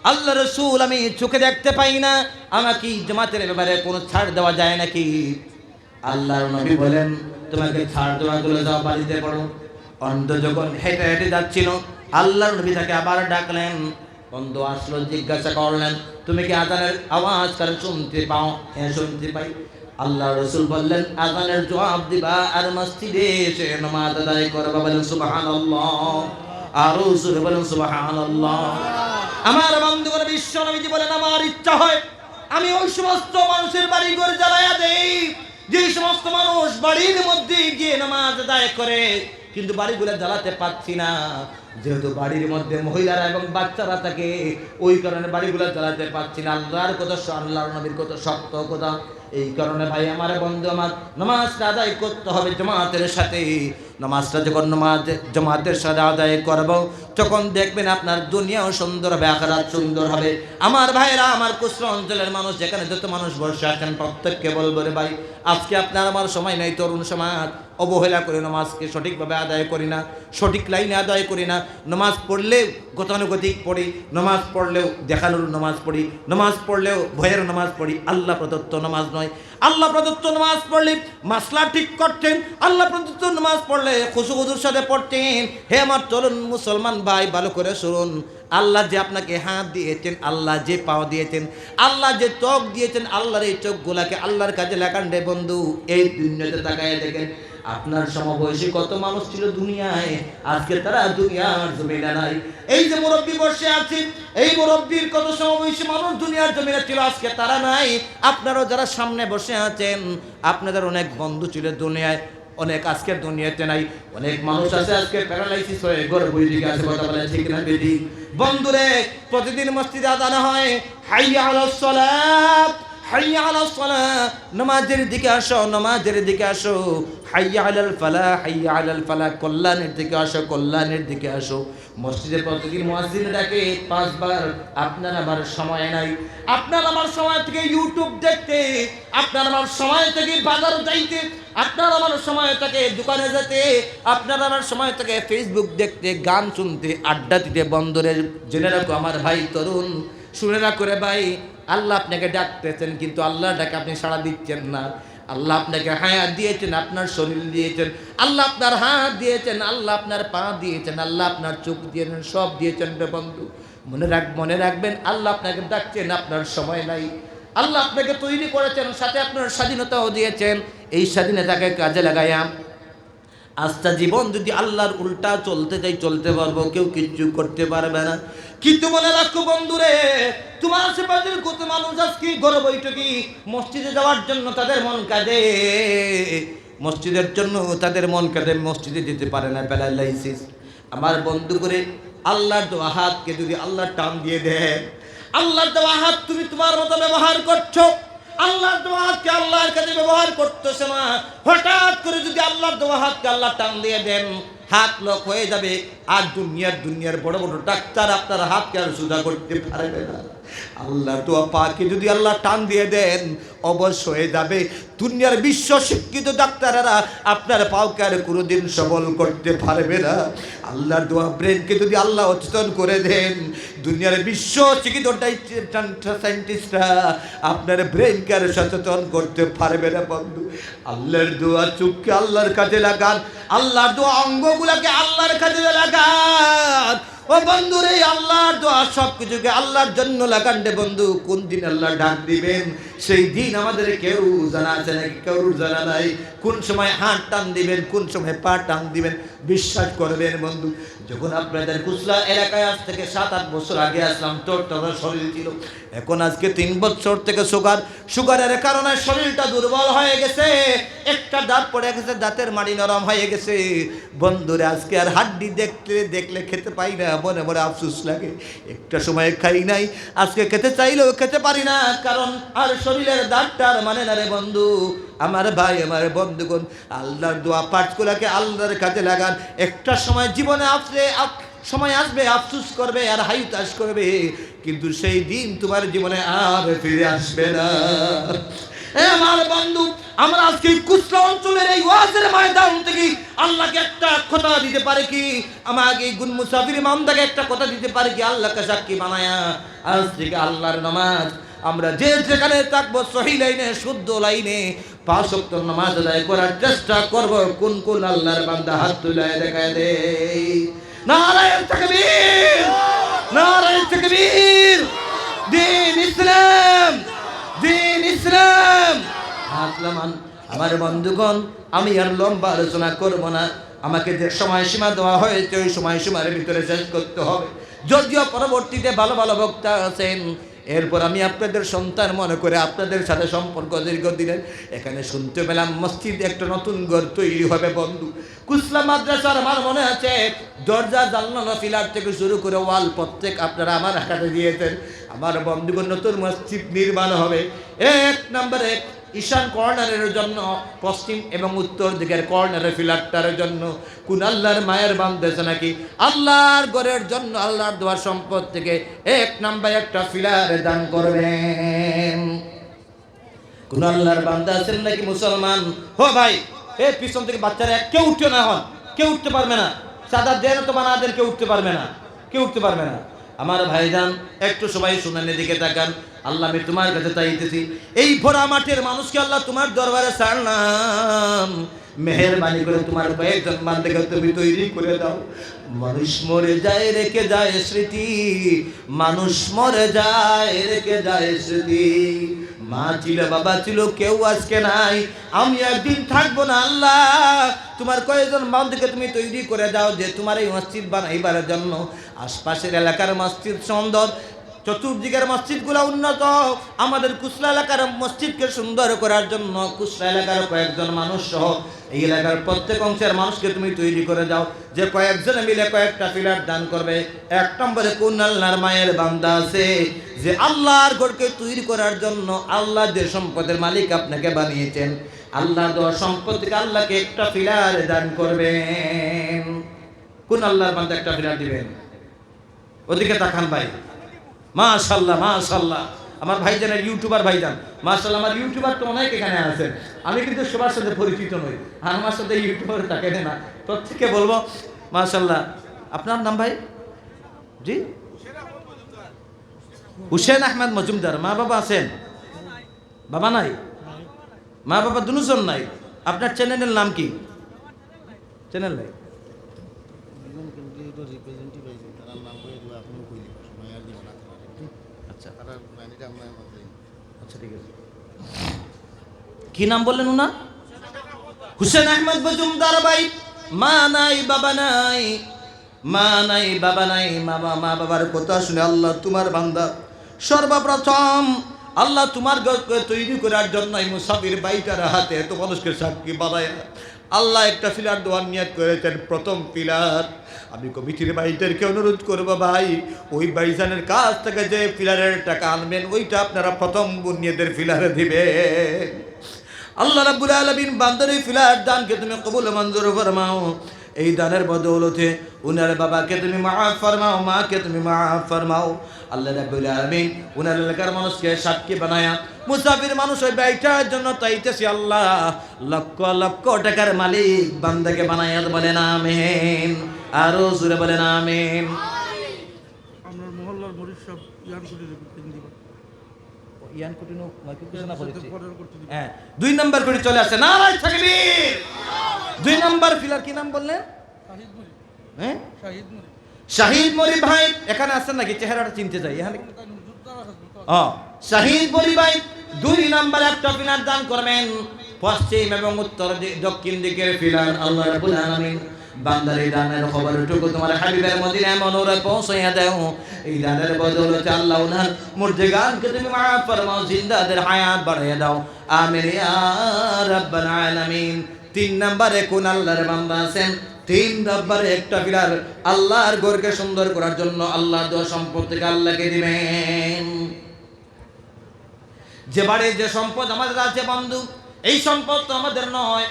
আল্লাহ রাসূল, আমি চোখে দেখতে পাই না, আমাকে জামাতের ব্যাপারে কোনো ছাড় দেওয়া যায় নাকি? আল্লাহর নবী বলেন, তোমাকে ছাড় দেওয়া গুলো যাও, বাড়িতে পড়ো। অন্ধ যখন হেঁটে হেঁটে যাচ্ছিল, আল্লাহর নবী তাকে আবার ডাকলেন। অন্ধ আসলো, জিজ্ঞাসা করলেন, তুমি কি আযানের আওয়াজ কার শুনতে পাও? হ্যাঁ, শুনতে পাই। আল্লাহ রাসূল বললেন, আযানের জবাব দিবা আর মসজিদে এসে নামাজ আদায় করবা। বলেন সুবহানাল্লাহ, আরো জোরে বলেন সুবহানাল্লাহ। আমার বন্ধুগণ, বিশ্ব নবীজি বলেন, আমার ইচ্ছা হয় আমি ওই সমস্ত মানুষের বাড়ি ঘর জ্বালায়া দেই যে সমস্ত মানুষ বাড়ির মধ্যে গিয়ে নামাজ আদায় করে, কিন্তু বাড়িগুলো জ্বালাতে পারছি না, যেহেতু বাড়ির মধ্যে মহিলারা এবং বাচ্চারা থাকে, ওই কারণে বাড়িগুলো জ্বালাতে পারছি না। আল্লাহর কথা, আল্লাহর নবীর কথা সত্য কথা। এই কারণে ভাই আমার, বন্ধু আমার, নামাজটা আদায় করতে হবে জামাতের সাথে। নামাজটা যখন জামাতের সাথে আদায় করব, তখন দেখবেন আপনার দুনিয়াও সুন্দর হবে, আখিরাত সুন্দর হবে। আমার ভাইরা, আমার কুসরা অঞ্চলের মানুষ, যেখানে যত মানুষ বসে আছেন, প্রত্যেককে বলবো রে ভাই, আজকে আপনার আমার সময় নাই, তরুণ সমাজ অবহেলা করে নামাজকে সঠিকভাবে আদায় করি না, সঠিক লাইনে আদায় করি না। নামাজ পড়লেও গতানুগতিক পড়ি, নামাজ পড়লেও দেখানোর নামাজ পড়ি, নামাজ পড়লেও ভয়ের নামাজ পড়ি। আল্লাহ প্রদত্ত নামাজ নয়। আল্লাহ প্রদত্ত নামাজ পড়লে মাসলা ঠিক করতেন, আল্লাহ প্রদত্ত নামাজ পড়লে খুশুখুজুর সাথে পড়তেন। হে আমার তরুণ মুসলমান ভাই, ভালো করে শুনুন, আল্লাহ যে আপনাকে হাত দিয়েছেন, আল্লাহ যে পাও দিয়েছেন, আল্লাহ যে চোখ দিয়েছেন, আল্লাহর এই চোখগুলাকে আল্লাহর কাজে লাগান রে বন্ধু। এই দুনিয়াতে তাকায় দেখেন, আপনার সমবয়সী কত মানুষ ছিল দুনিয়ায়, আজকে তারা দুনিয়ার জমিনে নাই। এই যে মুরব্বী বসে আছেন, এই মুরব্বীর কত সমবয়সী মানুষ দুনিয়ার জমিনে ছিল, আজকে তারা নাই। আপনারাও যারা সামনে বসে আছেন, আপনাদের অনেক বন্ধু ছিল দুনিয়ায়, অনেক আজকে দুনিয়াতে নাই। অনেক মানুষ আছে আজকে প্যারালাইসিস হয়ে ঘরে বই দিকে আছে, কথা বলে ঠিক না বেদি? বন্ধুরে, প্রতিদিন মসজিদে আযান হয়, হাইয়া আলাস সালাত, হাইয়া আলাস সালাহ, নামাজের দিকে আসো, নামাজের দিকে আসো। হাইয়া আলাল ফালাহ, হাইয়া আলাল ফালাহ, কল্যাণের দিকে আসো, কল্যাণের দিকে আসো। মসজিদে প্রতিদিন মুয়াজ্জিন ডাকে 5 বার। আপনার আমার সময় নাই, আপনার আমার সময় থেকে ইউটিউব দেখতে, আপনার আমার সময় থেকে বাজার যাইতে, আপনার আমার সময় থেকে দোকানে যেতে, আপনার আমার সময় থেকে ফেসবুক দেখতে, গান শুনতে, আড্ডা দিতে। বন্ধুরে, জেনে রাখো আমার ভাই তরুণ, শুনে রাখো রে ভাই, আল্লাহ আপনাকে ডাকতেছেন, কিন্তু আল্লাহ ডাকে আপনি সাড়া দিচ্ছেন না। আল্লাহ আপনাকে হায়াত দিয়েছেন, আপনার শরীর দিয়েছেন, আল্লাহ আপনার হাত দিয়েছেন, আল্লাহ আপনার পা দিয়েছেন, আল্লাহ আপনার চোখ দিয়েছেন, সব দিয়েছেন রে বন্ধু। মনে রাখবেন, আল্লাহ আপনাকে ডাকছেন, আপনার সময় নাই। আল্লাহ আপনাকে তৈরি করেছেন, সাথে আপনার স্বাধীনতাও দিয়েছেন। এই স্বাধীনতাকে কাজে লাগাইয়া আজটা জীবন যদি আল্লাহর উল্টা চলতে যাই, চলতে পারবো, কেউ কিচ্ছু করতে পারবে না। কিন্তু মনে রাখো বন্ধুরে, তোমার আশেপাশের কত মানুষ আজকে ঘরে বৈঠকি, মসজিদে যাওয়ার জন্য তাদের মন কাঁদে, মসজিদের জন্য তাদের মন কাঁদে, মসজিদে যেতে পারে না, প্যারালাইসিস। আমার বন্ধু করে, আল্লাহর দেওয়া হাতকে যদি আল্লাহ টান দিয়ে দেয়, আল্লাহর দেওয়া হাত তুমি তোমার মতো ব্যবহার করছো, আল্লাহর দেওয়া হাতকে আল্লাহর কাছে ব্যবহার করতেছে না। হঠাৎ করে যদি আল্লাহর দেওয়া হাতকে আল্লাহ টান দিয়ে দেন, হাত লক হয়ে যাবে। আর দুনিয়ার বড় বড় ডাক্তার আপনার হাতকে আর সোজা করতে পারবে না। আল্লাহর দোয়া পাকে যদি আল্লাহ টান দিয়ে দেন, অবশ্য হয়ে যাবে। দুনিয়ার বিশ্ব শিক্ষিত ডাক্তারেরা আপনার পাওকে আর কোনোদিন সবল করতে পারবে না। আল্লাহর দোয়া ব্রেনকে যদি আল্লাহ অচেতন করে দেন, দুনিয়ার বিশ্ব শিক্ষিত সায়েন্টিস্টরা আপনার ব্রেনকে আর সচেতন করতে পারবে না বন্ধু। আল্লাহর দোয়া চোখকে আল্লাহর কাজে লাগান, আল্লাহর দোয়া অঙ্গগুলোকে আল্লাহর কাজে লাগান। ও বন্ধু রে, আল্লাহর দোয়া সব কিছুকে আল্লাহর জন্য লাগান রে বন্ধু। কোন দিন আল্লাহ ডাক দিবেন সেই দিন আমাদের কেউ জানা আছে নাকি? কেউ জানা নাই। কোন সময় হাত টান দিবেন, কোন সময় পা টান দিবেন, বিশ্বাস করবেন বন্ধু। যখন আপনাদের কুচলা এলাকায় আজ থেকে 7-8 বছর আগে আসলাম, তোর শরীর ছিল। এখন আজকে 3 বছর থেকে সুগারের কারণে শরীরটা দুর্বল হয়ে গেছে। একটা দাঁত পড়ে গেছে, দাঁতের মাড়ি নরম হয়ে গেছে বন্ধুরে। আজকে আর হাড্ডি দেখলে খেতে পাই না, মনে মনে আফসোস লাগে। একটা সময় খাই নাই, আজকে খেতে চাইলেও খেতে পারি না, কারণ আর শরীরের দাঁতটার মানে না রে বন্ধু। আমার ভাই, আমার বন্ধুগণ, আল্লাহর দোয়া পাঠগুলাকে আল্লাহর কাজে লাগান। একটা সময় জীবনে সময় আসবে, আফসোস করবে আর হাইতাস করবে, কিন্তু সেই দিন তোমার জীবনে আর ফিরে আসবে না। আমার বন্ধু, আমরা আজকে কুচরা অঞ্চলের এই ওয়াজের ময়দান থেকে আল্লাহকে একটা কথা দিতে পারে কি? আমাকে গুন মুসাফির মামদাকে একটা কথা দিতে পারে কি? আল্লাহকে সাক্ষী বানায়া আজ থেকে আল্লাহর নামাজ আমরা যে যেখানে থাকবো সহি লাইনে, শুদ্ধ লাইনে 5 ওয়াক্ত নামাজ আদায় করার চেষ্টা করব। কোন কোন আল্লাহর বান্দা হাত তুলে দেখায় দে। নারায়ে তাকবীর, নারায়ে তাকবীর। দ্বীন ইসলাম, দ্বীন ইসলাম। আসলামান আমার বন্ধুগণ, আমি আর লম্বা আলোচনা করব না। আমাকে যে সময়সীমা দেওয়া হয়েছে ওই সময়সীমার ভিতরে শেষ করতে হবে। যদিও পরবর্তীতে ভালো ভালো বক্তা আছেন, এরপর আমি আপনাদের সন্তান মনে করে আপনাদের সাথে সম্পর্ক দীর্ঘদিনের। এখানে শুনতে পেলাম মসজিদ একটা নতুন ঘর তৈরি হবে বন্ধু। কুচলা মাদ্রাসার আমার মনে আছে দরজা, জানলা, ফিলার থেকে শুরু করে ওয়াল প্রত্যেক আপনারা আমার হাতে দিয়েছেন। আমার বন্ধুগণ, নতুন মসজিদ নির্মাণ হবে। 1 নম্বরে ঈশান কর্নারের জন্য, পশ্চিম এবং উত্তর দিকের কর্নারের ফিলারটার জন্য কোন আল্লাহর মায়ের বান্দেছে নাকি আল্লাহর ঘরের জন্য আল্লাহর দোয়ার সম্পদ থেকে 1 নম্বরে একটা ফিলার দান করবেন। কোন আল্লাহর বান্দা আছেন নাকি মুসলমান? ও ভাই, এই পিছন থেকে বাচ্চারা কেউ উঠতে না, হন কেউ উঠতে পারবে না। চাঁদা দেন তো বানা দেন, কেউ উঠতে পারবে না, কেউ উঠতে পারবে না। আমার ভাইজান, একটু সবাই শুনানের দিকে তাকান। আল্লাহ, আমি তোমার কাছে চাইতেছি, এই ভরা মাঠের মানুষকে আল্লাহ তোমার দরবারে ছাড়লাম, মেহেরবানি করে তোমার কয়েকজন বান্দাকে তুমি তৈরি করে দাও। মানুষ মরে যায় রেখে যায় স্মৃতি, মানুষ মরে যায় রেখে যায় স্মৃতি। মা ছিল, বাবা ছিল, কেউ আজকে নাই, আমি একদিন থাকবো না। আল্লাহ, তোমার কয়েকজন বান্দাকে তুমি তৈরি করে দাও যে তোমার এই মসজিদ বানাইবার জন্য। আশপাশের এলাকার মসজিদ সুন্দর, চতুর্দিকের মসজিদগুলো উন্নত, আমাদের কুচলা এলাকার মসজিদকে সুন্দর করার জন্য কুচলা এলাকার কয়েকজন মানুষ সহ এই এলাকার প্রত্যেক অংশের মানুষকে তুমি তৈরি করে দাও, যে কয়েকজনে মিলে কয়েকটা পিলার দান করবে। 1 নম্বরে কোন আল্লাহর মায়ের বান্দা আছে যে আল্লাহর ঘরকে তৈরি করার জন্য আল্লাহ যে সম্পদের মালিক আপনাকে বানিয়েছেন, আল্লাহ দেওয়া সম্পদ থেকে আল্লাহকে একটা পিলার দান করবেন। কোন আল্লাহর বান্দা একটা পিলার দিবেন? ওদিকে তাকান ভাই। মাশাআল্লাহ, মাশাআল্লাহ। আমার ভাইজানের ইউটিউবার ভাইজান, মাশাআল্লাহ। আমার ইউটিউবার তো অনেক এখানে আছেন, আমি কিন্তু সবার সাথে পরিচিত নই, আর আমার সাথে ইউটিউবার থাকে না। প্রত্যেককে বলবো মাশাআল্লাহ। আপনার নাম ভাই? জি, হুসেন আহমেদ মজুমদার। মা বাবা আছেন? বাবা নাই? মা বাবা দুজন নাই। আপনার চ্যানেলের নাম কি? চ্যানেল নাই? আচ্ছা আচ্ছা, ঠিক আছে। কি নাম বললেন উনার? হুসেন আহমেদ মজুমদার ভাই। মা নাই, বাবা নাই, মা নাই, বাবা নাই। মা বাবার কথা শুনে আল্লাহ তোমার বান্দা সর্বপ্রথম আল্লাহ তোমার ঘরকে তৈরি করার জন্য এই মুসাফির বাইটার হাতে এত মানুষকে সাক্ষী বানায় আল্লাহ একটা পিলার দেওয়ার নিয়ত করেছেন। প্রথম পিলার, আমি কমিটির ভাইদেরকে অনুরোধ করবো ভাই, ওই ভাইজানের কাছ থেকে যে পিলারের টাকা আনবেন ওইটা আপনারা প্রথম বুনিয়াদের পিলারে দিবেন। আল্লাহ রাব্বুল আলামিন বান্দার এই পিলার দানকে তুমি কবুল মঞ্জুর ফরমাও। এই দানের বদৌলতে উনার বাবাকে তুমি মাফ ফরমাও, মাকে তুমি মাফ ফরমাও। আল্লাহ রাব্বুল আলামিন উনার এলাকার মানুষকে সাক্ষী বানায়া মুসাফির মানুষ ওই ব্যয়টার জন্য তাইতেছি আল্লাহ লক্ষ লক্ষ টাকার মালিক বান্দাকে বানায়া বলেন আমিন। আরো জোরে বলেন আমিন। আপনার মহল্লার মরিদ সব ইয়ান করে দিবা। ইয়ান কটিনো মাইকে ঘোষণা করেছে। হ্যাঁ, 2 নাম্বার করে চলে আসে নারায়ে তাকবীর। 2 নাম্বার ফিলার কি নাম বললেন? শাহিদ মরিদ। হ্যাঁ, শাহিদ মরিদ। শাহিদ মরিদ ভাই এখানে আছেন নাকি? চেহারাটা চিনতে চাই এখানে। শাহিদ মরিদ ভাই 2 নাম্বার একটা ফিলার দান করবেন। পশ্চিম এবং উত্তর দক্ষিণ দিকের ফিলার আল্লাহ রাব্বুল আলামিন বান্দার এই দানের খবরটুকু তোমার হাবিবের মদিনায় মনোরে পৌঁছাইয়া দাও। এই দানের বদৌলতে আল্লাহ উনার মুর্দেগানকে তুমি মাফ ফরমাও, জিন্দাদের হায়াত বাড়াইয়া দাও। আমিন ইয়া রাব্বাল আলামিন। 3 নম্বরে কোন আল্লাহর বান্দা আছেন 3 নম্বরে একটা ফিলার আল্লাহর ঘরকে সুন্দর করার জন্য আল্লাহর দেওয়া সম্পদ থেকে আল্লাহকে দিবেন। যে বাড়ির যে সম্পদ আমাদের আছে বন্ধু, এই সম্পদ তো আমাদের নয়,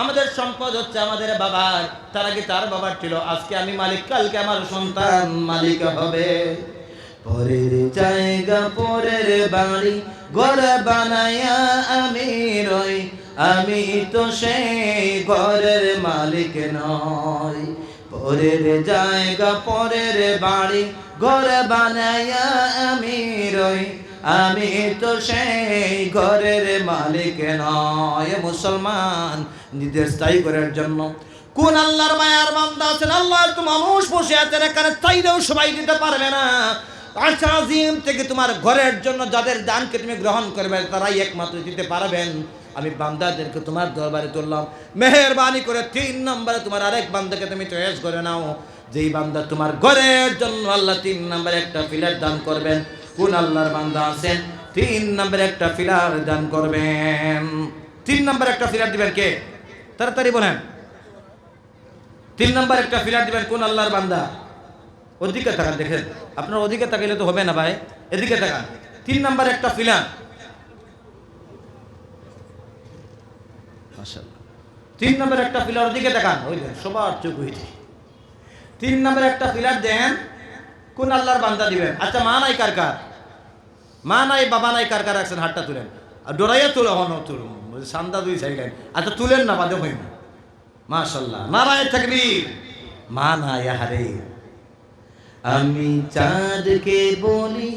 আমাদের সম্পদ হচ্ছে আমাদের বাবার। তার আগে তার বাবার ছিল, আজকে আমি মালিক, কালকে আমার সন্তান মালিক হবে। পরের জায়গা পরের বাড়ি ঘর বানায়া আমি রই, আমি তো সেই ঘরের মালিক নই। পরের জায়গা পরের বাড়ি ঘর বানায়া আমি রই, আমি তো সেই ঘরের মালিক নয়। মুসলমান নিজের স্থায়ী করার জন্য কোন আল্লাহর মায়ার বান্দা আছেন? আল্লাহর তো মানুষ বসে আছেন এখানে, চাইলেও সবাই দিতে পারবে না। আরশ আজিম থেকে তোমার ঘরের জন্য যাদের দানকে তুমি গ্রহণ করবে তারাই একমাত্র দিতে পারবেন। আমি বান্দাদেরকে তোমার দরবারে তুললাম, মেহেরবানি করে 3 নম্বরে তোমার আরেক বান্দাকে তুমি চয়েস করে নাও, যেই বান্দা তোমার ঘরের জন্য আল্লাহ 3 নম্বরে একটা ফিলার দান করবেন। কোন আল্লাহর বান্দা আছেন 3 নম্বরে একটা ফিলার দান করবেন? 3 নম্বরে একটা ফিলার দিবেন কে? তাড়াতাড়ি বলেন। 3 নম্বরে একটা ফিলার দিবেন কোন আল্লাহর বান্দা? ওদিকে তাকান, দেখেন আপনার ওদিকে তাকাইলে তো হবে না ভাই, এদিকে তাকান। 3 নম্বরে একটা ফিলার, মাশাআল্লাহ 3 নম্বরে একটা ফিলার, ওদিকে তাকান, ওই দেন সবার চোখ হইছে। 3 নম্বরে একটা ফিলার দেন কোন আল্লাহর বান্দা দিবেন? আচ্ছা, মা নাই কার কার? মা নাই বাবা নাই কার কার আছেন? হাতটা তুলেন, আর ডরাইয়া তুলে হনো তুলুন, সান্দা 2 চাইলেন। আচ্ছা তুলেন না, বাদে হই না। মাশাআল্লাহ, নারায়ে তাকবীর। মা নাই, আহারে আমি চাঁদকে বলি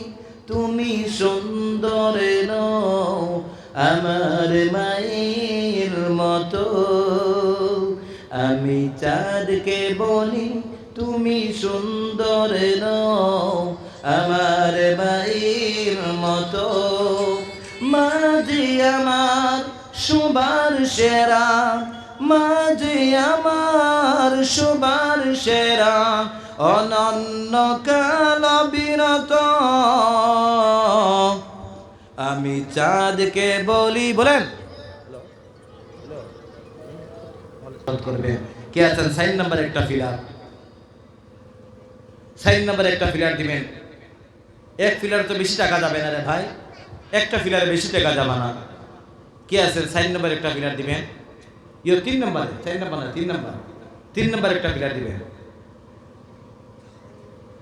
তুমি সুন্দর নও, আমার মায়ের মতো। আমি চাঁদকে বলি তুমি সুন্দর নও, আমার মায়ের মতো। মাঝে আমার সুবার সেরা, মাঝে আমার সুবার সেরা, অনন্য কাল বিরত। আমি চাঁদকে বলি, বলেন করবে কে আছেন? 4 নম্বরে একটা ফিলার, 4 নম্বরে একটা ফিলার দিবেন। এক ফিলার তো বেশি টাকা যাবে না রে ভাই, একটা ফিলারে বেশি টাকা যাবে না। কে আছেন 4 নম্বরে একটা ফিলার দিবেন? 3 নম্বরে, 4 নম্বর না, 3 নম্বর। 3 নম্বরে একটা ফিলার দিবেন।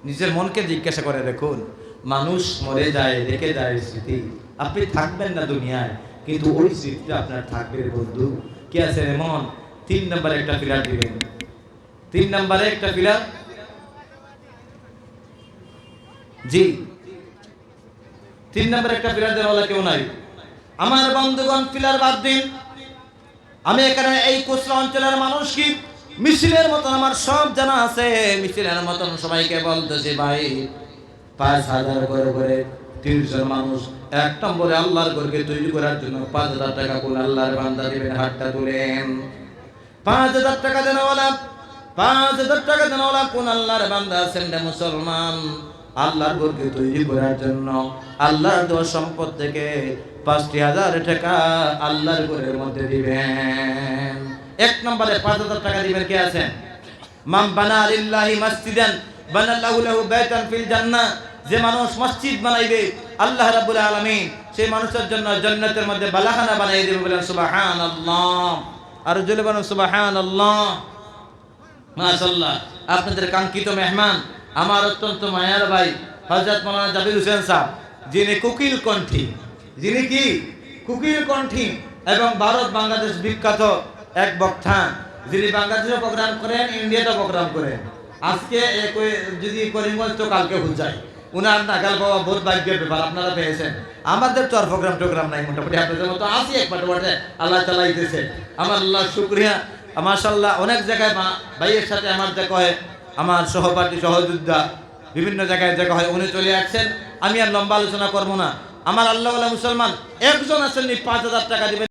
নিজের মনকে জিজ্ঞাসা করে দেখুন, মানুষ মরে যায়, রেখে যায় স্মৃতি। আপনি থাকবেন না দুনিয়ায়, কিন্তু ওই স্মৃতিটা আপনার থাকবে বন্ধু। কে আছে এমন? 3 নম্বরে একটা ফিলার দিবেন। 3 নম্বরে একটা ফিলার, জি 3 নম্বরে একটা ফিলার দেওয়ালা কেউ নাই? আমার বন্ধুগণ, ফিলার বাদ দিন। আমি এখানে এই কুসরা অঞ্চলের মানুষ কি মিছিলের মতন আমার সব জানা আছে, মিছিলের মতন সবাইকে বলতেছি ভাই 5,000 করে 30 জন মানুষ 1 নম্বরে আল্লাহর ঘরকে তৈরি করার জন্য 5,000 টাকা কোন আল্লাহর বান্দা দিবেন? হাতটা তুলেন। 5,000 টাকা দেনওয়ালা, 5,000 টাকা দেনওয়ালা কোন আল্লাহর বান্দা আছেন রে মুসলমান? আল্লাহর ঘরকে তৈরি করার জন্য আল্লাহর দেওয়া সম্পদ থেকে 5,000 টাকা আল্লাহর ঘরের মধ্যে দিবেন। 1 নম্বরে 5,000 টাকা দিবেন কে আছেন? মান বানা লিল্লাহি মসজিদান বানাল্লাহু লাহু বাইতান ফিল জান্নাহ। যে মানুষ মসজিদ বানাইবে আল্লাহ রাব্বুল আলামিন সেই মানুষের জন্য জান্নাতের মধ্যে বালাখানা বানাই দেবে। বলেন সুবহানাল্লাহ। আর জোরে বলেন সুবহানাল্লাহ। মাশাআল্লাহ, আপনাদের কাঙ্ক্ষিত মেহমান আমার অত্যন্ত মায়ার ভাই হযরত মাওলানা জাবির হোসেন সাহেব, যিনি কুকিল কণ্ঠী, যিনি কি কুকিল কণ্ঠী এবং ভারত বাংলাদেশ বিখ্যাত এক বক্তা, যিনি বাংলাদেশে প্রোগ্রাম করেন, ইন্ডিয়াতে প্রোগ্রাম করেন। আজকে যদি করিমগঞ্জ তো কালকে হুজাই, উনার নাগাল পাওয়া বহুত ভাগ্যের ব্যাপার, আপনারা পেয়েছেন। আমাদের তো আর প্রোগ্রাম নাই, মোটামুটি আপনাদের মতো আসি একবার আল্লাহ চালাইতেছে। আমার আল্লাহ শুকরিয়া। মাশাআল্লাহ, অনেক জায়গায় ভাইয়ের সাথে আমার দেখা হয়, আমার সহপাঠী সহযোদ্ধা বিভিন্ন জায়গায় দেখা হয়, উনি চলে আসছেন। আমি আর লম্বা আলোচনা করবো না। আমার আল্লাহ মুসলমান একজন আছেন 5,000 টাকা দিবেন।